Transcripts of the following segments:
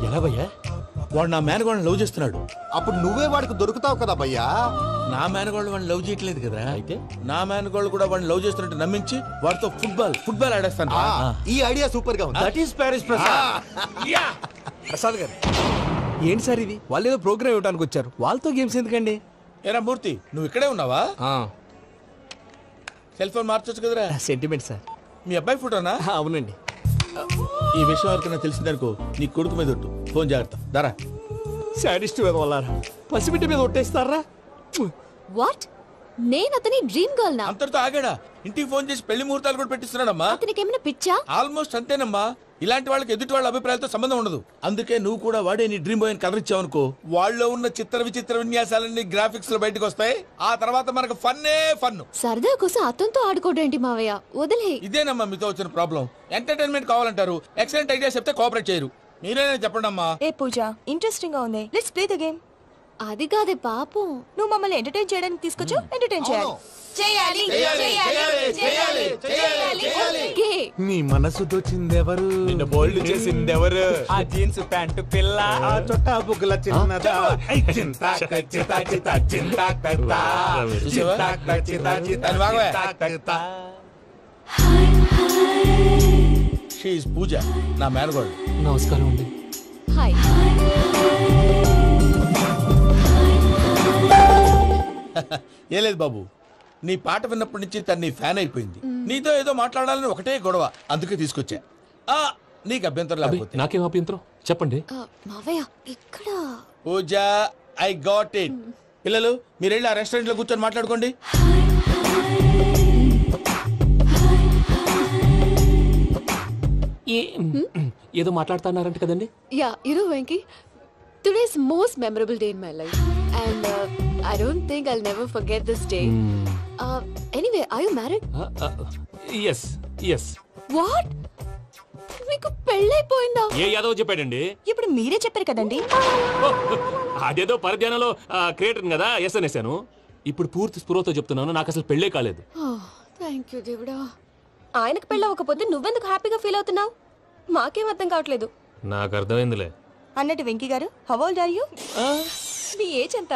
ఎలా భయ్యా? వాడు నా మేనగోళ్ళని లవ్ చేస్తున్నాడు. అప్పుడు నువ్వే వాడికి దొరుకుతావు కదా భయ్యా. నా మేనగోళ్ళు వాడిని లవ్ చేయట్లేదు కదా. అయితే నా మేనగోళ్ళు కూడా వాడిని లవ్ చేస్తున్నట్టు నమ్మించి వాడితో ఫుట్బాల్ ఆడేస్తాను. ఈ ఐడియా సూపర్ గా ఉంది. That is Paris Prasad. Prasad గారు ఏంటి సార్ ఇది? వాళ్ళు ఏదో ప్రోగ్రామ్ ఇవ్వడానికి వచ్చారు, వాళ్ళతో గేమ్స్ ఎందుకండి? ఏరా మూర్తి, నువ్వు ఇక్కడే ఉన్నావా? సెల్ ఫోన్ మార్చొచ్చు కదరా. Sentiment sir. మీ అబ్బాయి ఫోటోనా? అవునండి. ఈ విషయం ఎవరికైనా తెలిసిందనుకో నీ కొడుకు మీద ఒట్టు. ఫోన్ జాగ్రత్త. దారా. సాడిస్ట్ వాళ్ళారా, పసిబిడ్డ మీద ఒట్టేస్తారా? వాట్? నేను అతని డ్రీమ్ గర్ల్ నా? అంతటితో ఆగాడా? ఇంటికి ఫోన్ చేసి పెళ్లి ముహూర్తాలు కూడా పెట్టిస్తున్నాడమ్మా. అతనికి ఏమైనా పిచ్చా? ఆల్మోస్ట్ అంతేనమ్మా. ఇలాంటి వాళ్ళకి ఎదుటి వాళ్ళ అభిప్రాయాలతో సంబంధం ఉండదు. అందుకే నువ్వు కూడా వాడే నీ డ్రీమ్ బాయ్ అని కలర్ ఇచ్చావనుకో, వాళ్ళలో ఉన్న చిత్ర విచిత్ర విన్యాసాలన్నీ గ్రాఫిక్స్ లో బయటకు వస్తాయి. ఆ తర్వాత మనకు ఫన్నే ఫన్. సరదా కోసం అతనితో ఆడుకోవడం మావయ్య, వదిలే. ఇదేనమ్మా మీతో వచ్చిన ప్రాబ్లం. ఎంటర్టైన్మెంట్ కావాలంటారు, ఎక్సలెంట్ ఐడియా చెప్తే కోఆపరేట్ చేయరు. మీరేనా చెప్పండి అమ్మా. ఏ పూజ, ఇంట్రెస్టింగ్ గా ఉంది, లెట్స్ ప్లే ద గేమ్. అది కాదే పాపం, నువ్వు మమ్మల్ని ఎంటర్టైన్ చేయడానికి తీసుకొచ్చు, ఎంటర్టైన్ చేయాలి. నీ మనసు దోచిందెవరు? నిన్ను బోల్డ్ చేసిందెవరు? ఆ జీన్స్ ప్యాంటు పిల్ల, ఆ చొట్టా బుగ్గల చిన్నదా. షీ ఈజ్ పూజ, నా మేనగోడు. నమస్కారం అండి. హాయ్. ఏ లేదు బాబు, నీ పాట విన్నప్పటి నుంచి తను నీ ఫ్యాన్ అయిపోయింది. నీతో ఏదో మాట్లాడాలని ఒకటే గొడవ, అందుకే తీసుకొచ్చా. నీకు అభ్యంతరం లేకపోతే. నాకేం అభ్యంతరం చెప్పండి. మావయ్య ఇక్కడ. పూజ, ఐ గాట్ ఇట్. పిల్లలు మీరు వెళ్ళి ఆ రెస్టారెంట్ లో కూర్చొని మాట్లాడుకోండి. ఏదో మాట్లాడుతున్నారంట కదండి. Yeah, you know Venky, today's most memorable day in my life, and I don't think I'll never forget this day. Anyway, are you married? yes. What? మీకు పెళ్ళైపోయిందా? ఏ యాదవ్ చెప్పాడండి? ఇప్పుడు మీరే చెప్పారు కదండి. అదేదో పరధ్యానంలో క్రియేటర్ కదా ఎస్ అనేసాను. ఇప్పుడు పూర్తి స్పృహతో చెప్తున్నాను, నాకు అసలు పెళ్ళే కాలేదు. థ్యాంక్ యూ దేవుడా. ఆయనకు పెళ్ళవకపోతే నువ్వెందుకు హ్యాపీగా ఫీల్ అవుతున్నావు? మాకేం అర్థం కావట్లేదు. నాకు అర్థమైందిలే. అన్నట్టు వెంకీ గారు, హౌ ఓల్డ్ ఆర్ యు? మీ ఏజ్ ఎంత?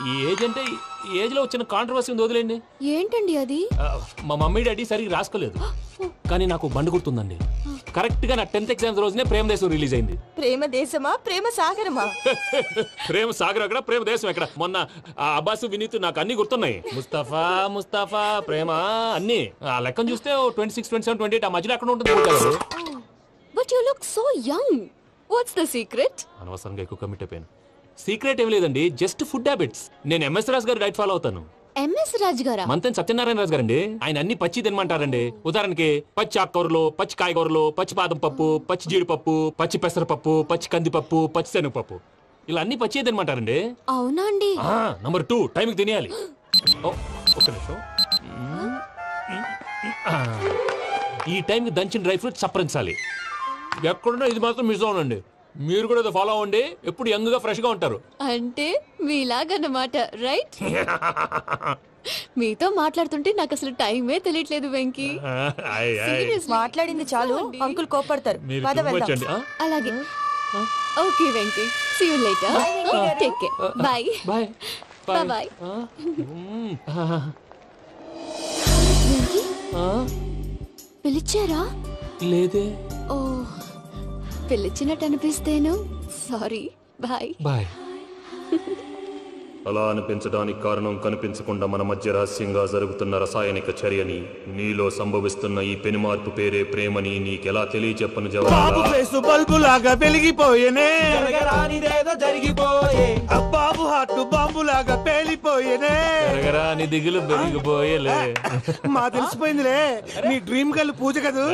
ఈ ఏజ్ అంటే ఏజ్ లో వచ్చిన కాంట్రవర్సీ ఉంది, వదిలేండి. ఏంటండి అది? మా మమ్మీ డాడీ సరిగ్గా రాసుకోలేదు, కానీ నాకు బండి గుర్తుందండి. కరెక్ట్ గా నా 10th ఎగ్జామ్స్ రోజునే ప్రేమ దేశం రిలీజ్ అయింది. ప్రేమ దేశమా ప్రేమ సాగరమా? ప్రేమ సాగర్ ఎక్కడ, ప్రేమ దేశం ఎక్కడ? మొన్న అబ్బాసు వినీత్ నాకు అన్ని గుర్తున్నాయి. ముస్తఫా ప్రేమ అన్ని ఆ లెక్కను చూస్తే 26, 27, 28 ఆ మధ్యలో ఎక్కడ ఉంటుంది. But you look so young. What's the secret? అనవసరంగా ఎక్కువ కమిట్ అయిపోయాను. సీక్రెట్ ఏం లేదండి, జస్ట్ ఫుడ్ హ్యాబిట్స్. నేను ఎంఎస్ రాజు గారు డైట్ ఫాలో అవుతాను. ఎంఎస్ రాజు గారా? మంతెన్ సత్యనారాయణ రాజు గారండి. ఆయన అన్ని పచ్చి తినమంటారండి. ఉదాహరణకి పచ్చి ఆకుకూరలు, పచ్చి కాయగూరలు, పచ్చి బాదం పప్పు, పచ్చి జీడిపప్పు, పచ్చి పెసరపప్పు, పచ్చి కందిపప్పు, పచ్చి శనగపప్పు, ఇలా అన్ని పచ్చి తినమంటారండి. అవునా అండి? నంబర్ 2, టైంకి తినేయాలి. ఒక్క నిమిషం. ఈ టైంకి దంచిన డ్రై ఫ్రూట్స్ సప్పరించాలి. ఎక్కడున్నా ఇది మాత్రం మిస్ అవునండి. మీరు కూడా ఇది ఫాలో అవ్వండి, ఎప్పుడు యంగ్ గా ఫ్రెష్ గా ఉంటారు. అంటే మీలాగన్నమాట, రైట్? మీతో మాట్లాడుతుంటే నాకు అసలు టైమే తెలియట్లేదు వెంకీ. మాట్లాడింది చాలు, అంకుల్ కోపడతారు. అలాగే. Okay Venky, see you later. Take care. Bye bye bye. పిలిచారా? లేదే. ఓ, పిలిచినట్టు అనిపిస్తేను సారీ. Bye bye. అలా అనిపించడానికి కారణం కనిపించకుండా మన మధ్య రహస్యంగా జరుగుతున్న రసాయనిక చర్యని, నీలో సంభవిస్తున్న ఈ పెనుమార్పు పేరే ప్రేమని నీకెలా తెలియచెప్పను జవాబు. బల్బులాగా వెలిగిపోయేనే, బాబు హార్ట్ బాంబులాగా పేలిపోయేనే, నీ దిగులు పెరిగిపోయేలే. మా తెలిసిపోయిందిలే, నీ డ్రీమ్ గర్ల్ పూజ కదూ.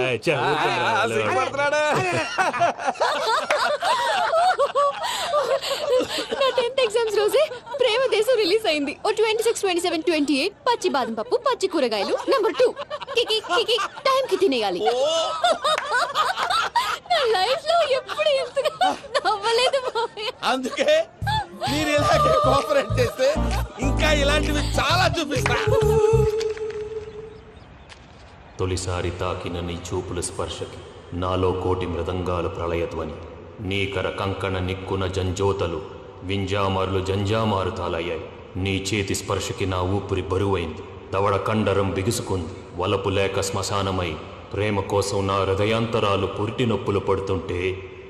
నా 10th ఎగ్జామ్స్ రోజే ప్రేమ దేశం రిలీజ్ అయింది. ఓ 26, 27, 28 పచ్చి బాదం పప్పు, పచ్చి కూరగాయలు. నంబర్ 2, కికి టైం కి తినేయాలి. నా లైఫ్ లో ఎప్పుడు ఎంతగా నవ్వలేదు. అందుకే మీరు ఇలాగే కోఆపరేట్ చేస్తే ఇంకా ఇలాంటివి చాలా చూపిస్తా. తొలిసారి తాకిన నీ చూపుల స్పర్శకి నాలో కోటి మృదంగాలు ప్రళయధ్వని. నీకర కంకణ నిక్కున జంజోతలు వింజామారులు జంజామారుతాలయ్యాయి. నీ చేతి స్పర్శకి నా ఊపిరి బరువైంది. దవడ కండరం బిగుసుకుంది. వలపు లేక శ్మశానమై ప్రేమ కోసం నా హృదయాంతరాలు పురిటి నొప్పులు పడుతుంటే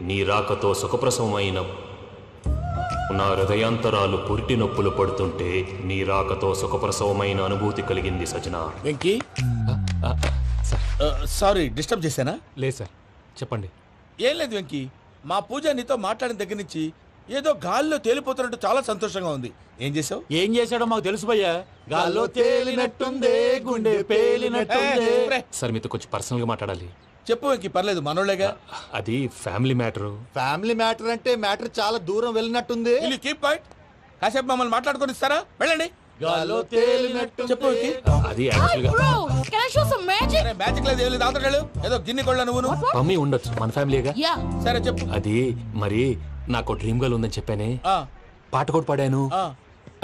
నీ రాకతో సుఖప్రసవమైన నా హృదయాంతరాలు పురిటి నొప్పులు పడుతుంటే నీ రాకతో సుఖప్రసవమైన అనుభూతి కలిగింది సజనా. వెంకీ సారీ డిస్టర్బ్ చేశానా? లేదు సార్, చెప్పండి. ఏం లేదు వెంకీ, మా పూజ నీతో మాట్లాడిన దగ్గర నుంచి ఏదో గాల్లో తేలిపోతున్నట్టు చాలా సంతోషంగా ఉంది. ఏం చేసావు? ఏం చేశాడో మాకు తెలుసు భయ్యా. గాల్లో తేలినట్టుందే, గుండె పేలినట్టుందే. సార్ మీతో కొంచెం పర్సనల్ గా మాట్లాడాలి. చెప్పు వెంకీ, పర్లేదు మనోళ్ళేగా. అది ఫ్యామిలీ మ్యాటరు. ఫ్యామిలీ మ్యాటర్ అంటే మ్యాటర్ చాలా దూరం వెళ్ళినట్టుంది. Will you keep quiet? కాసేపు మమ్మల్ని మాట్లాడుకొని ఇస్తారా? వెళ్ళండి. గాల్లో తేలినట్టు చెప్పు వెంకీ. అది యాక్చువల్గా Can I show some magic? అరే మ్యాజిక్ లేదు, ఏం లేదు, ఆతడాలు ఏదో గిన్నె కొళ్ళ నువ్వును. మమ్మీ ఉండొచ్చు, మన ఫ్యామిలీగా. Yeah. సరే చెప్పు. అది మరి నాకు డ్రీమ్ గర్ల్ ఉందని చెప్పానే, ఆ, పాట కూడా పాడాను. ఆ.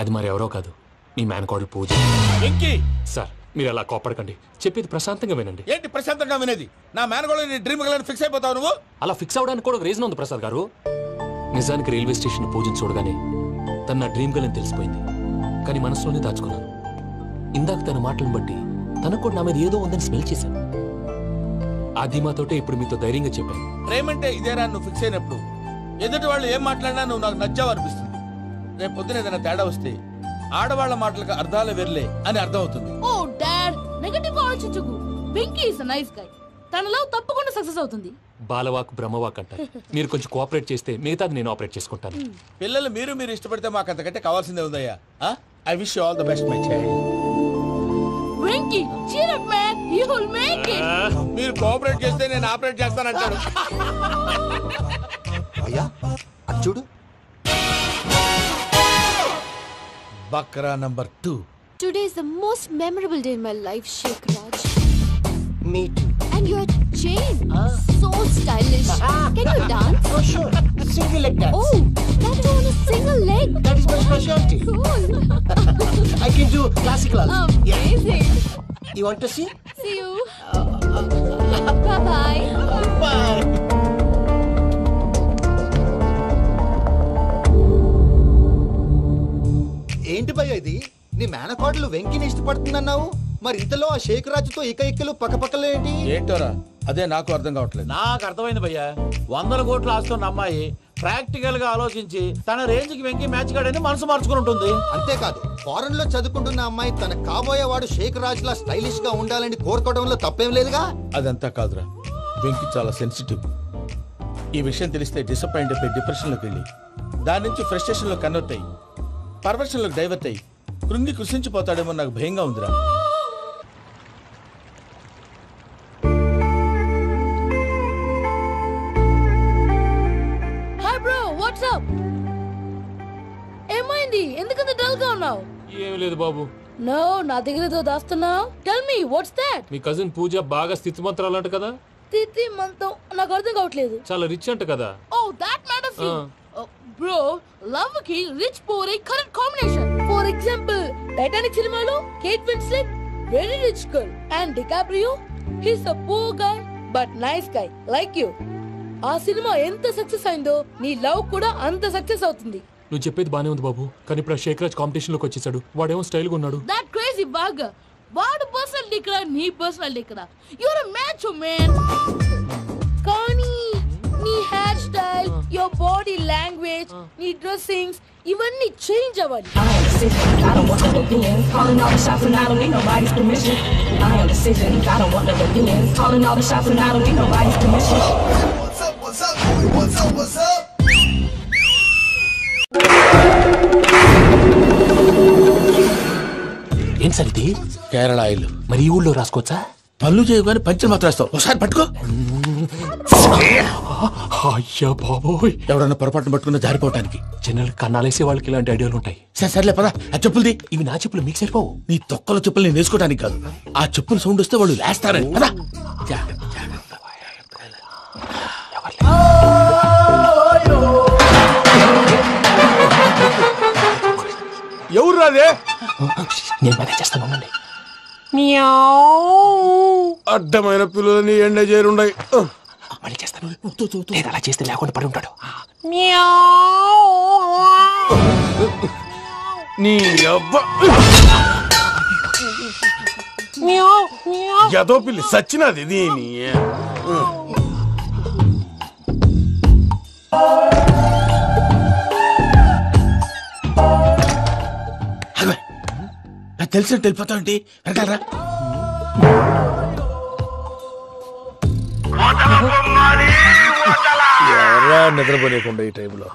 అది మరి ఎవరో కాదు, మీ మేనకోడలు పూజ. వెంకీ సార్ మీరు అలా కోపడకండి, చెప్పేది ప్రశాంతంగా వినండి. ఏంటి ప్రశాంతంగా వినేది? నా మేనగోళ్ళు నీ డ్రీమ్ గలని ఫిక్స్ అయిపోతావు నువ్వు. అలా ఫిక్స్ అవడానికి కూడా ఒక రీజన్ ఉంది ప్రసాద్ గారు. నిజానికి రైల్వే స్టేషన్ పూజను చూడగానే తన నా డ్రీమ్ గర్ల్ అని తెలిసిపోయింది. కానీ మనసులోనే దాచుకున్నాను. ఇందాక తన మాటలను బట్టి తనకు కూడా నా మీద ఏదో ఉందని స్మెల్ చేశాను. ఆ ధీమాతోటే ఇప్పుడు మీతో ధైర్యంగా చెప్పాను. ప్రేమంటే ఇదేరా నువ్వు ఫిక్స్ అయినప్పుడు ఎదుటి వాళ్ళు ఏం మాట్లాడినా నువ్వు నాకు నచ్చావు అనిపిస్తుంది. రేపు పొద్దున ఏదైనా తేడా వస్తే ఆడవాళ్ల మాటలకు అర్థాలు వెర్లే అని అర్థం అవుతుంది. Oh, Dad, నెగటివ్ ఆలోచించకు. Venky is nice guy. తన లవ్ తప్పకుండా సక్సెస్ అవుతుంది. బాలవాక్ బ్రహ్మవాక్ అంటారు. మీరు కొంచెం కోఆపరేట్ చేస్తే మిగతాది నేను ఆపరేట్ చేసుకుంటాను. పిల్లలు మీరు ఇష్టపడితే మాకు అంతకంటే కావాల్సిందే ఉందయ్యా. I wish you all the best my child. Venky, cheer up man, you will make it. మీరు కోఆపరేట్ చేస్తే నేను ఆపరేట్ చేస్తానంటాడు. అయ్యా అది చూడు. Bakra number 2. Today is the most memorable day in my life, Sheikh Raj. Me too. And your chain, so stylish. Can you dance? Oh, sure. Single leg dance. Oh, that is on a single leg. That is my specialty. Cool. I can do classical also. Amazing. You want to see? See you. Bye-bye. Bye. ఏంటి భయ్యా ఇది? నీ మేనకోడలు వెంకిని ఇష్టపడుతుందన్నావు, మరి ఇంతలో ఆ షేక్ రాజుతో ఇక్కలు పక్కపక్కలు ఏంటి? ఏంటోరా అదే నాకు అర్థం కావట్లేదు. నాకు అర్థమైంది భయ్యా. 100 కోట్లు ఆస్తున్న అమ్మాయి ప్రాక్టికల్ గా ఆలోచించి తన రేంజ్ కి వెంకి మ్యాచ్ కాడని మనసు మార్చుకుని ఉంటుంది. అంతేకాదు, ఫారెన్ లో చదువుకుంటున్న అమ్మాయి తన కాబోయేవాడు షేక్ రాజ్ లా స్టైలిష్ గా ఉండాలని కోరుకోవడంలో తప్పేం లేదుగా. అదంతా కాదురా, వెంకి చాలా సెన్సిటివ్. ఈ విషయం తెలిస్తే డిసప్పాయింట్ అయిపోయి డిప్రెషన్లోకి వెళ్ళి దాని నుంచి ఫ్రస్ట్రేషన్లో కన్వర్ట్ అయ్యి పర్వర్షన్లోకి డైవర్ట్ అయ్యి కృంగి కృషించిపోతాడేమో నాకు భయంగా ఉందిరా. Hi bro, what's up? ఏమైంది? ఎందుకంత డల్ గా ఉన్నావు? ఏం లేదు బాబు. No, నా దగ్గర ఏదో దాస్తున్నావు. Tell me, what's that? మీ కజిన్ పూజ బాగా స్థితిమంతరాలు అంట కదా. తిత్తి మంతం నాకు అర్థం కావట్లేదు. చాలా రిచ్ అంట కదా. Oh, that matters you. Bro, love కి rich poor correct combination. For example Titanic సినిమాలో Kate Winslet very rich girl and DiCaprio he's a poor guy but nice guy like you. ఆ సినిమా ఎంత సక్సెస్ అయిందో నీ love కూడా అంత success అవుతుంది. నువ్వు చెప్పేది బానే ఉంది బాబు, కానీ ఇప్పుడు ఆ షేక్ రాజ్ కాంపిటీషన్ లోకి వచ్చేసాడు. వాడేమో స్టైల్ గా ఉన్నాడు. That crazy bag. వాడు పర్సనాలిటీ ఇక్కడ, నీ పర్సనాలిటీ ఇక్కడ. You're a match man. కానీ నీ hair style, your body language, నీ డ్రెస్సింగ్స్ ఇవన్నీ చేంజ్ అవ్వాలి. I am decision, I don't want no opinions. Calling all the shots and I don't need nobody's permission. I am decision, I don't want no opinions. Calling all the shots and I don't need nobody's permission. What's up, what's up, boy? What's up, what's up? ఏం sir ఇది? Kerala oil. మరి ఈ ఊళ్ళో రాసుకోవచ్చా? పనులు చేయవు కానీ puncture మాత్రం వేస్తావు. ఒకసారి పట్టుకో. అయ్యా బాబోయ్, ఎవడన్నా పొరపాటున పట్టుకున్న జారిపోవటానికి. జనరల్ కన్నాలేసే వాళ్ళకి ఇలాంటి ఐడియాలు ఉంటాయి. సర్లే పదా, ఆ చెప్పులది. ఇవి నా చెప్పులు మీకు సరిపోవు. నీ తొక్కల చెప్పులు నేను వేసుకోవడానికి కాదు, ఆ చెప్పుల సౌండ్ వస్తే వాళ్ళు లేస్తారని. పదా. ఎవరు రాదే? నేను మేనేజ్ చేస్తాను, ఉండండి. అడ్డమైన పిల్లలని ఎండ చేరుండయి. మళ్ళీ చేస్తాను లేదు అలా చేస్తే లేకుండా పడి ఉంటాడు నీ ఎదో పిల్లి సచ్చినది దీని తెలిసినట్టు వెళ్ళిపోతాంటి వెనకాలరా. ఎవరా నిద్రపోలేకుండా ఈ టైంలో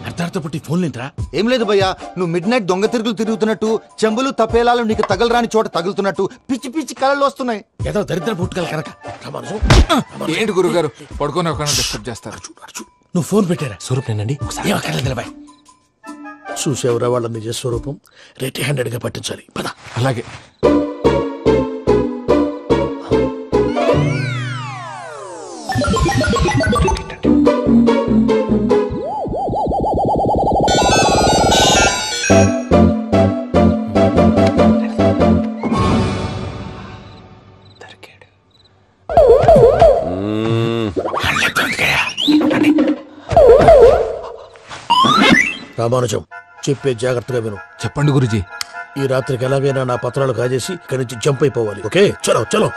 అర్ధార్థ పుట్టి ఫోన్ లేంట్రా. ఏం లేదు భయ్యా, నువ్వు మిడ్ నైట్ దొంగ తిరుగులు తిరుగుతున్నట్టు, చెంబులు తపేలాలు నీకు తగలరాని చోట తగులుతున్నట్టు పిచ్చి పిచ్చి కళలు వస్తున్నాయి. ఏదో దరిద్ర పుట్టుకల కనుక. ఏంటి గురుగారు పడుకొని ఒక డిస్టర్బ్ చేస్తారు? నువ్వు ఫోన్ పెట్టారా? స్వరూప్ నేనండి. నిలబాయ్. చూసేవరా వాళ్ళ నిజ స్వరూపం. రెట్టి హ్యాండెడ్ గా పట్టించాలి. పద. అలాగే. రామానుజం, చెప్పే జాగ్రత్తగా విను. చెప్పండి గురుజీ. ఈ రాత్రికి ఎలాగైనా నా పత్రాలు కాజేసి ఇక్కడి నుంచి జంప్ అయిపోవాలి. ఓకే, చలో చలో.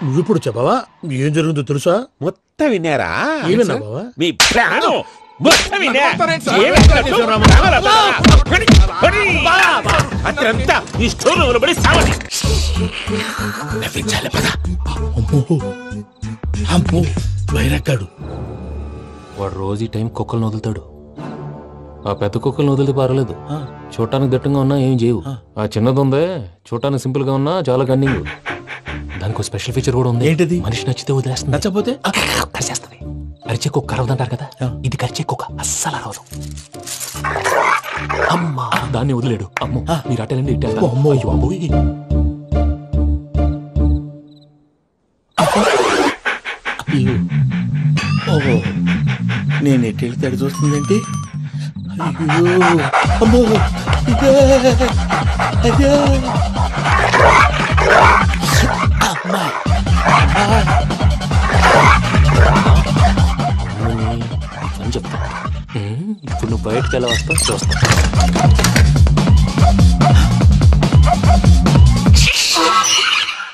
నువ్విప్పుడు చెప్పవా ఏం జరుగుతుందో తెలుసా? మొత్తం విన్నారా? ఏమన్నా బావా? మీ ప్రాణం అదంతా ఈ స్టోర్ పడి సావని. నవ్వించాలి. పద. అమ్మో వైరక్కాడు. వాడు రోజు ఈ టైం కుక్కలను వదులుతాడు. ఆ పెద్ద కుక్కలను వదిలితే పర్వాలేదు, చూడటానికి దట్టంగా ఉన్నా ఏం చేయవు. ఆ చిన్నది ఉందే చూడటానికి సింపుల్ గా ఉన్నా చాలా గన్నింగ్. దానికి స్పెషల్ ఫీచర్ కూడా ఉంది. ఏంటిది? మనిషి నచ్చితే వదిలేస్తుంది, నచ్చపోతే కరిచేస్తుంది. అరిచే కుక్క అరవదంటారు కదా, ఇది కరిచే కుక్క అస్సలు అరవదు. అమ్మా దాన్ని వదిలేడు. అమ్మో మీరు అటెండి ఇట్టే. అమ్మో అయ్యో అమ్మోయ్. ఓహో, నేను ఎట్టి వెళ్తే అడి చూస్తుందేంటి? అయ్యో అమ్మో, అయ్యో అమ్మా. అని చెప్తా. ఇప్పుడు నువ్వు బయటకు ఎలా వస్తావు చూస్తా.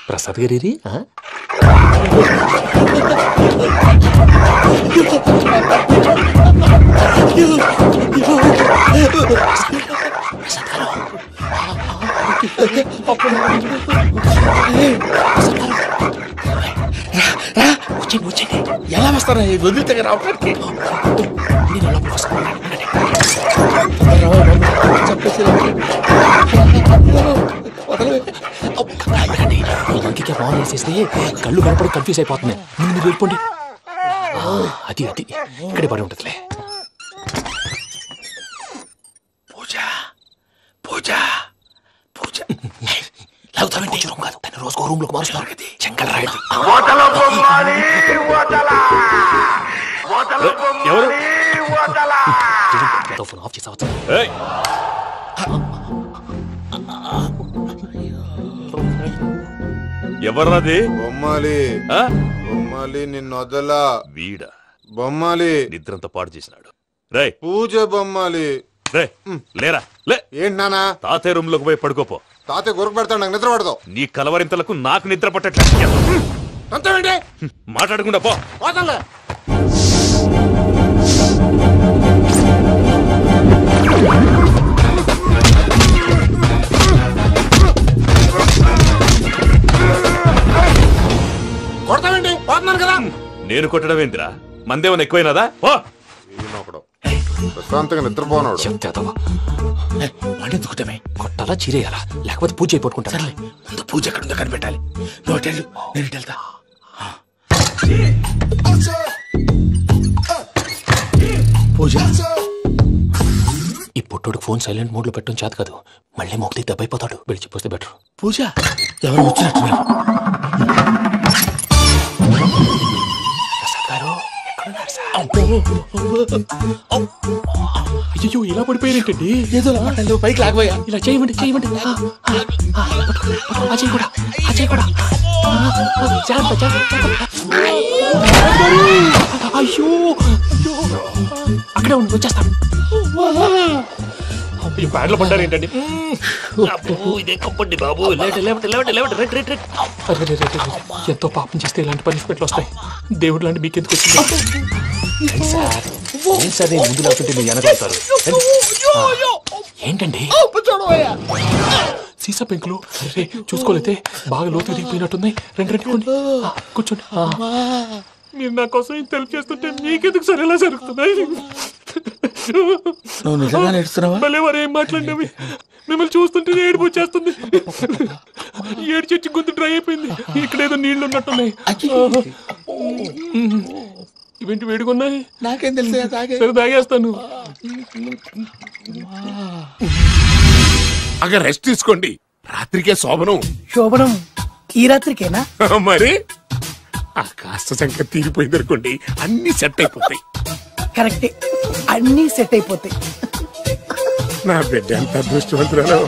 ప్రసాద్ గారి ఎలా వస్తారా వదిలితే రావడానికి? ఫోన్ చేసేస్తే కళ్ళు కనపడి కన్ఫ్యూజ్ అయిపోతున్నాయి. మీరు వెళ్ళిపోండి. అది అది ఇక్కడే పడి ఉంటుందిలే. పూజ పూజ పూజ లాగుతామంటే రూమ్ కాదు, తన రోజుకో రూమ్ లోకి మారుస్తున్నారు కదా. చెంకల్ రాయడం. ఎవరు ఫోన్ ఆఫ్ చేసావచ్చు. ఎవర్రాది? బొమ్మాలి. బొమ్మాలి నిన్ను వదలా. వీడా బొమ్మాలి నిద్రంతా పాడు చేసినాడు. రే పూజ బొమ్మాలి. రే లేరా లే. ఏంటి నానా? తాతయ్య రూమ్ లోకి పోయి పడుకోపో. తాతయ్య గురకు పెడతాడు, నాకు నిద్ర పడతావు. నీ కలవరింతలకు నాకు నిద్ర పట్టట్లేదు. అంతేంటి? మాట్లాడకుండా పో. పోతాలే. కొడతావేంటి? పోతున్నాను కదా. నేను కొట్టడం ఏంటిరా? మందేమన్నా ఎక్కువైనదా? పో. ప్రశాంతంగా నిద్రపోనాడు. వాడెందుకుంటామే? కొట్టాలా చీరేయాలా లేకపోతే పూజ అయిపోట్టుకుంటా. సర్లే, ముందు పూజ ఎక్కడ ఉందో కనిపెట్టాలి. నువ్వు వెళ్ళు, నేను ఇటు వెళ్తా. పూజ ఈ పుట్టోడు ఫోన్ సైలెంట్ మోడ్ లో పెట్టడం చేత కాదు. మళ్ళీ మొక్కి దెబ్బైపోతాడు. వెళ్ళి చెప్పొస్తే బెటర్. పూజ ఎవరు వచ్చినట్టు? ప్రసాద్ గారు అయ్యో ఇలా పడిపోయారేంటండి? ఏదో పైకి లాగబోయా. ఇలా చేయమండి చేయమండి. అజయ్ కూడా అజయ్ కూడా అయ్యో అక్కడే ఉండి వచ్చేస్తాను. ఈ బ్యాడ్లో పడ్డారు ఏంటండి? ఎంతో పాపం చేస్తే ఇలాంటి పనిష్మెంట్లు వస్తాయి. దేవుడు లాంటి మీకెందుకు వచ్చింది? ముందు లేకుంటే మీరు వెనకాడతారు. ఏంటండి సీసా పెంకులు? అరే చూసుకోలేతే బాగా లోతు దిగిపోయినట్టున్నాయి. రెండు కూర్చోండి. మీరు నా కోసం ఇంత హెల్ప్ చేస్తుంటే మీకెందుకు సరే ఎలా జరుగుతున్నాయి? నువ్వు నిజంగా నేర్చుతున్నావా? భలే వారు ఏం మాట్లాడినవి. మిమ్మల్ని చూస్తుంటే ఏడుపు వచ్చేస్తుంది. ఏడు చెట్టు గొంతు డ్రై అయిపోయింది. ఇక్కడ ఏదో నీళ్లు ఉన్నట్టున్నాయి. ఇవేంటి వేడుకున్నాయి? నాకేం తెలుసు. సరే తాగేస్తాను. అక్కడ రెస్ట్ తీసుకోండి. రాత్రికే శోభనం. శోభనం ఈ రాత్రికేనా? మరి ఆ కాస్త సంఖ్య తీరిపోయింది అనుకోండి, అన్ని సెట్ అయిపోతాయి. కరెక్టే, అన్ని సెట్ అయిపోతాయి. నా బిడ్డ ఎంత అదృష్టవంతురాలు.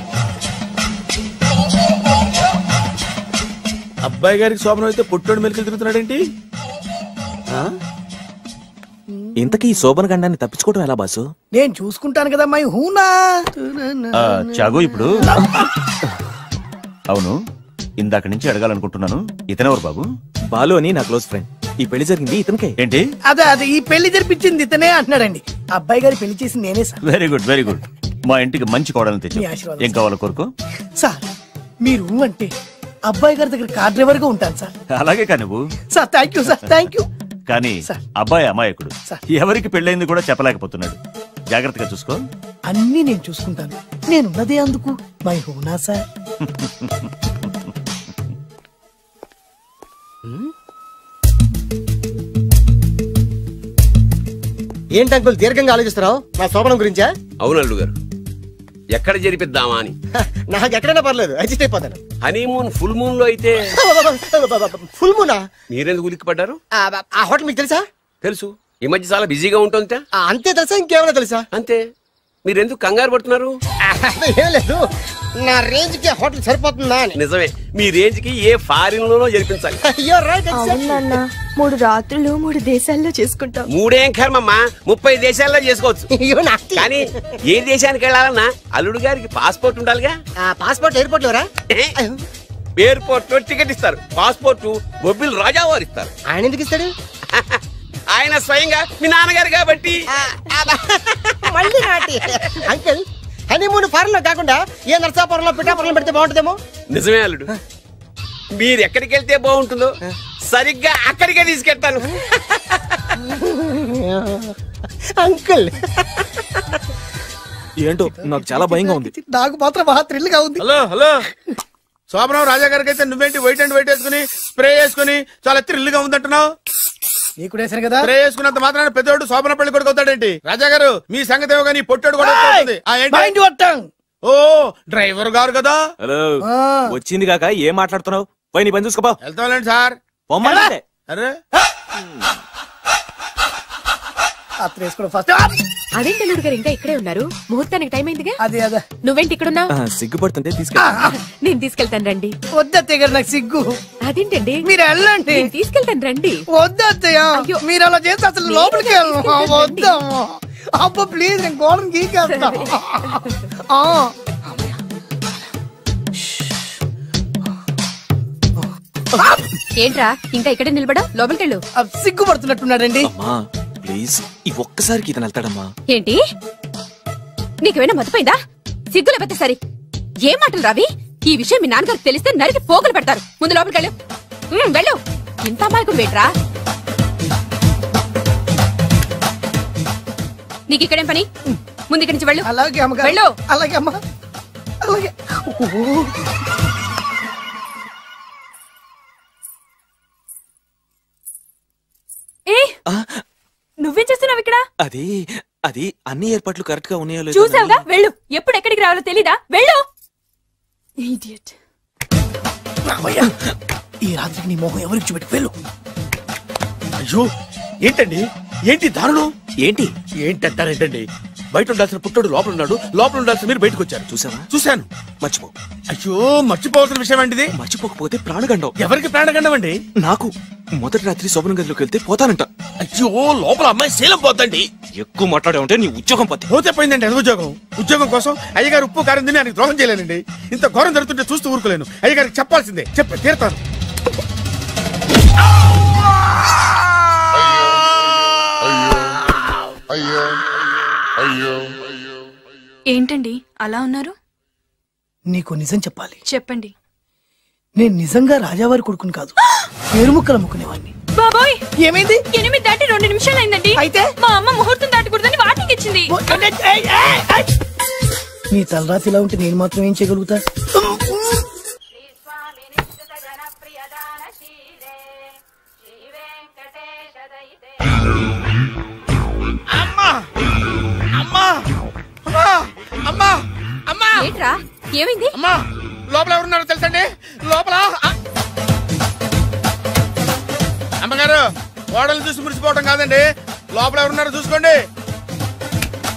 అబ్బాయి గారికి శోభనం అయితే పుట్టోడు మెలికలు తిరుగుతున్నాడేంటి? ఇంతకీ ఈ శోభన గండాన్ని తప్పించుకోవడం ఎలా బాసు? నేను చూసుకుంటాను కదా మై హూనా. చాగు ఇప్పుడు అవును, ఇందాక నుంచి అడగాలనుకుంటున్నాను. ఇతనెవరు బాబు? బాలు అని నా క్లోజ్ ఫ్రెండ్. ఈ పెళ్లి జరిగింది ఇతనికే. ఏంటి? అదే ఈ పెళ్లి జరిపించింది ఇతనే అంటున్నాడండి. అబ్బాయి గారి పెళ్లి చేసింది నేనే sir. Very good very good. మా ఇంటికి మంచి కోడలను తెచ్చు. ఏం కావాలో కోరుకో. సార్ మీరు అంటే అబ్బాయి గారి దగ్గర కార్ డ్రైవర్ గా ఉంటాను సార్. అలాగే కానీ నువ్వు. Sir thank you sir, thank you. కానీ అబ్బాయి అమాయకుడు, ఎవరికి పెళ్ళైంది కూడా చెప్పలేకపోతున్నాడు. జాగ్రత్తగా చూసుకో. అన్ని నేను చూసుకుంటాను. నేనున్నదే అందుకు మై హూనా సార్. ఏంటి అంకుల్ దీర్ఘంగా ఆలోచిస్తున్నావు? నా శోభనం గురించా? అవును అల్లు గారు, ఎక్కడ జరిపిద్దామా అని. నాకు ఎక్కడైనా పర్లేదు, అడ్జస్ట్ అయిపోతాను. హనీమూన్ ఫుల్ మూన్ లో అయితే. ఫుల్ మూనా? మీరెందుకు ఉలిక్కిపడ్డారు? ఆ హోటల్ మీకు తెలుసా? తెలుసు, ఈ మధ్య చాలా బిజీగా ఉంటుంది. అంతే తెలుసా? ఇంకేమైనా తెలుసా? అంతే. మీరెందుకు కంగారు పడుతున్నారు? ఏం లేదు, నా రేంజ్ కి హోటల్ సరిపోతుందా అని. నిజమే, మీ రేంజ్ కి ఏ ఫారిన్ లోనో జరిపించాలి. అవునన్నా, 3 రాత్రులు 3 దేశాల్లో చేసుకుంటాం. 3 ఏం కర్మమ్మా, 30 దేశాల్లో చేసుకోవచ్చు. కానీ ఏ దేశానికి వెళ్ళాలన్నా అల్లుడు గారికి పాస్పోర్ట్ ఉండాలిగా. పాస్పోర్ట్ ఎయిర్పోర్ట్ లో రా. ఎయిర్పోర్ట్ లో టికెట్ ఇస్తారు, పాస్పోర్ట్ బొబ్బిల్ రాజా వారు ఇస్తారు. ఆయన ఎందుకు ఇస్తాడు? ఆయన స్వయంగా మీ నాన్నగారు కాబట్టి. మళ్ళీ అంకుల్, హనీమూన్ ఫారెన్ లో కాకుండా ఏ నర్సాపురంలో పిఠాపురంలో పెడితే బాగుంటుందేమో. నిజమే అల్లుడు, మీరు ఎక్కడికి వెళ్తే బాగుంటుందో సరిగ్గా అక్కడికే తీసుకెళ్తాను. అంకుల్ ఏంటో నాకు చాలా భయంగా ఉంది. నాకు మాత్రం బాగా థ్రిల్ గా ఉంది. హలో హలో, శోభనం రాజా గారికి అయితే నువ్వేంటి వైట్ అండ్ వైట్ వేసుకుని స్ప్రే వేసుకుని చాలా థ్రిల్ గా ఉందంటున్నావు? నీకుడేసాను కదా. స్ప్రే వేసుకున్నంత మాత్రాన పెద్దోడు శోభన పెళ్లి కొడుకు అవుతాడేంటి? రాజా గారు మీ సంగతి ఏమో కానీ పొట్టోడు కూడా ఓ డ్రైవర్ గారు కదా. హలో, వచ్చింది కాక ఏం మాట్లాడుతున్నావు? పోయి నీ పని చూసుకోపో. వెళ్తాంలేండి సార్. అరే అదేంటి అల్లుడు గారు ఇంకా ఇక్కడే ఉన్నారు? ముహూర్తానికి టైం అయిందిగా. అదే అదే. నువ్వేంటి ఇక్కడున్నా? సిగ్గుపడుతుంటే తీసుకెళ్ళి. నేను తీసుకెళ్తాను రండి. వద్దత్తయ్య గారు, నాకు సిగ్గు. అదేంటండి? మీరు వెళ్ళండి. తీసుకెళ్తాను రండి. వద్దత్తయ్య, మీరు అలా చేస్తే అసలు లోపలికి వెళ్ళను. వద్దమ్మా, అబ్బా ప్లీజ్, నేను గోడను గీకేస్తా. ఏంట్రా ఇంకా ఇక్కడే నిలబడా? లోపలికెళ్ళు. సిగ్గుపడుతున్నట్టున్నాడండి. ప్లీజ్ ఈ ఒక్కసారికి ఇతను వెళ్తాడమ్మా. ఏంటి నీకేమైనా మతిపోయిందా? సిగ్గు లేకపోతే సరే. ఏం మాటలు రావి? ఈ విషయం మీ నాన్నగారికి తెలిస్తే నరికి పోగులు పెడతారు. ముందు లోపలికెళ్ళు. వెళ్ళు. ఇంత అమాయకుడు వేట్రా? నీకు ఇక్కడేం పని? ముందు ఇక్కడి నుంచి వెళ్ళు. అలాగే అమ్మ. వెళ్ళు. అలాగే అమ్మా, అలాగే. నువ్వేం చేస్తున్నావు ఇక్కడ? అది అది అన్ని ఏర్పాట్లు కరెక్ట్ గా ఉన్నాయో చూసావుగా. వెళ్ళు. ఎప్పుడు ఎక్కడికి రావాలో తెలీదా? వెళ్ళు. ఈ రాత్రికి నీ మొహం ఎవరికి చూపెట్టి వెళ్ళు. అయ్యో ఏంటండి ఏంటి దారుణం? ఏంటి ఏంటంటారేంటండి? బయట ఉండాల్సిన పుట్టోడు లోపల ఉన్నాడు, లోపల ఉండాల్సిన మీరు బయటకు వచ్చారు. చూసావా? చూశాను. మర్చిపో. అయ్యో, మర్చిపోవాల్సిన విషయం అండి ఇది. మర్చిపోకపోతే ప్రాణగండం. ఎవరికి ప్రాణగండం అండి? నాకు. మొదటి రాత్రి శోభన గదిలోకి వెళ్తే పోతానంట. అయ్యో, లోపల అమ్మాయి శీలం పోతండి. ఎక్కువ మాట్లాడే ఉంటే నీ ఉద్యోగం పోతే. పోతే పోయిందండి అది ఉద్యోగం. ఉద్యోగం కోసం అయ్యగారు ఉప్పు కారం తిని ఆయనకు ద్రోహం చేయలేనండి. ఇంత ఘోరం జరుగుతుంటే చూస్తూ ఊరుకోలేను. అయ్యగారికి చెప్పాల్సిందే, చెప్పి తీరుతాను. ఏంటండి అలా ఉన్నారు? నీకు నిజం చెప్పాలి. చెప్పండి. నేను నిజంగా రాజావారి కొడుకుని కాదు, పేరుముక్కలు అమ్ముకునేవాడిని. బాబోయ్, ఏమైంది? 8 దాటి 2 నిమిషాలు అయిందండి. అయితే మా అమ్మ ముహూర్తం దాటకూడదని వాటికి ఇచ్చింది. నీ తలరాతి ఇలా ఉంటే నేను మాత్రం ఏం చేయగలుగుతా? ఏంట్రా, ఏమైంది? అమ్మా, లోపల ఎవరున్నారో తెలుసండి? లోపల అమ్మగారు, ఓడలు చూసి మురిసిపోవటం కాదండి, లోపల ఎవరున్నారో చూసుకోండి.